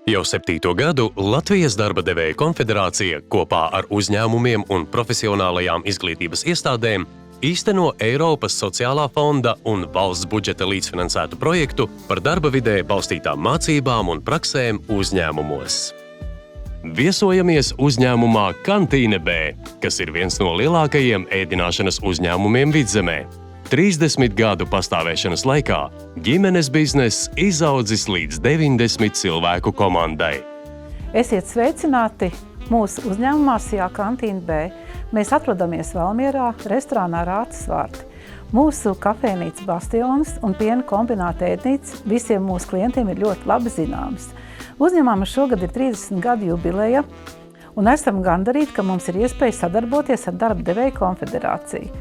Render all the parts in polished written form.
Jau 7. gadu Latvijas darba devēja konfederācija kopā ar uzņēmumiem un profesionālajām izglītības iestādēm īsteno Eiropas sociālā fonda un valsts budžeta līdzfinansētu projektu par darba vidē balstītām mācībām un praksēm uzņēmumos. Viesojamies uzņēmumā Kantīne B, kas ir viens no lielākajiem ēdināšanas uzņēmumiem Vidzemē. 30 gadu pastāvēšanas laikā ģimenes bizness izaudzis līdz 90 cilvēku komandai. Esiet sveicināti mūsu uzņēmumā Sijā Kantīne B. Mēs atrodamies Valmierā, restorānā Rātas vārti. Mūsu kafejnīca Bastions un piena kombināta ēdnīca visiem mūsu klientiem ir ļoti labi zināmas. Uzņēmumam šogad ir 30 gadu jubileja un esam gandarīti, ka mums ir iespēja sadarboties ar darba devēju konfederāciju.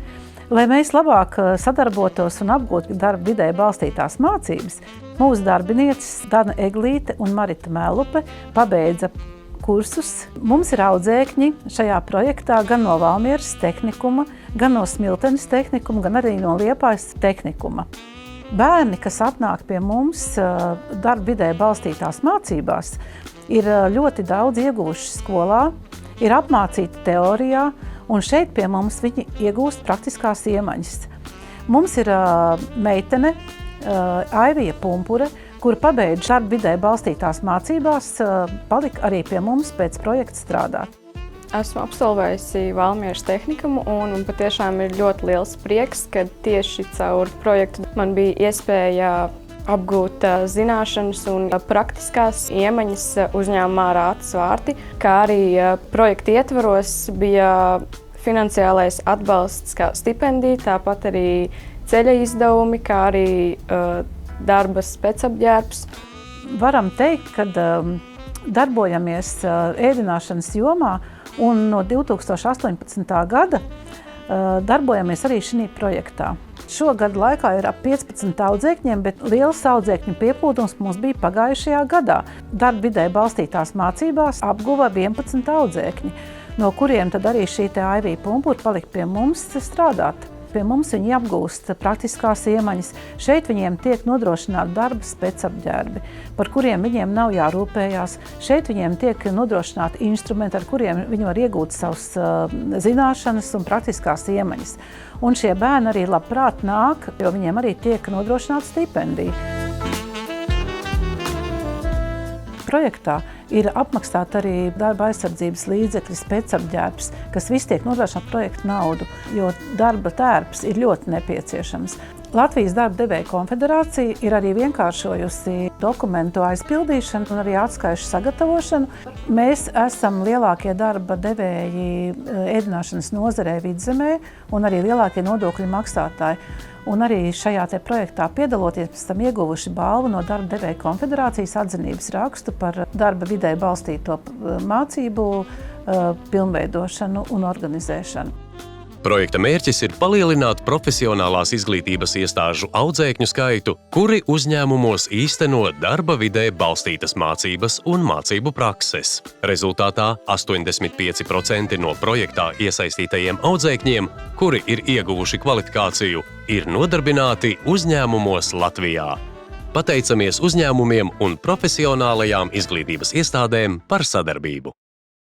Lai mēs labāk sadarbotos un apgūtu darba vidē balstītās mācības, mūsu darbinieces Dana Eglīte un Marita Mēlupe pabeidza kursus. Mums ir audzēkņi šajā projektā gan no Valmieras tehnikuma, gan no Smiltenes tehnikuma, gan arī no Liepājas tehnikuma. Bērni, kas atnāk pie mums darba vidē balstītās mācībās, ir ļoti daudz ieguvuši skolā, ir apmācīti teorijā, un šeit pie mums viņi iegūst praktiskās iemaņas. Mums ir meitene Aivija Pumpure, kura pabeidz darba vidē balstītās mācībās, palika arī pie mums pēc projekta strādāt. Esmu absolvējusi Valmieras tehnikumu un patiešām ir ļoti liels prieks, ka tieši caur projektu man bija iespēja apgūt zināšanas un praktiskās iemaņas uzņēmumā Rātas vārti, kā arī projekta ietvaros bija finansiālais atbalsts kā stipendija, tāpat arī ceļa izdevumi, kā arī darba specapģērbs. Varam teikt, ka darbojamies ēdināšanas jomā un no 2018. gada darbojamies arī šī projektā. Šogad laikā ir ap 15 audzēkņiem, bet liels audzēkņu piepildums mums bija pagājušajā gadā. Darba vidē balstītās mācībās apguva 11 audzēkņi, no kuriem tad arī šī Aivija Pumpura palika pie mums strādāt. Pie mums viņi apgūst praktiskās iemaņas. Šeit viņiem tiek nodrošināti darba specapģērbi, par kuriem viņiem nav jārūpējās. Šeit viņiem tiek nodrošināti instrumenti, ar kuriem viņi var iegūt savas zināšanas un praktiskās iemaņas. Un šie bērni arī labprāt nāk, jo viņiem arī tiek nodrošināta stipendija. Projektā ir apmaksāta arī darba aizsardzības līdzekļi, specapģērbs, kas viss tiek nodrošināta projekta naudu, jo darba tērps ir ļoti nepieciešams. Latvijas darba devēja konfederācija ir arī vienkāršojusi dokumentu aizpildīšanu un arī atskaišu sagatavošanu. Mēs esam lielākie darba devēji ēdināšanas nozarē Vidzemē un arī lielākie nodokļu maksātāji. Un arī šajā projektā piedaloties, pēc tam ieguvuši balvu no darba devēja konfederācijas atzinības rakstu par darba vidē balstīto mācību pilnveidošanu un organizēšanu. Projekta mērķis ir palielināt profesionālās izglītības iestāžu audzēkņu skaitu, kuri uzņēmumos īsteno darba vidē balstītas mācības un mācību prakses. Rezultātā 85% no projektā iesaistītajiem audzēkņiem, kuri ir ieguvuši kvalifikāciju, ir nodarbināti uzņēmumos Latvijā. Pateicamies uzņēmumiem un profesionālajām izglītības iestādēm par sadarbību.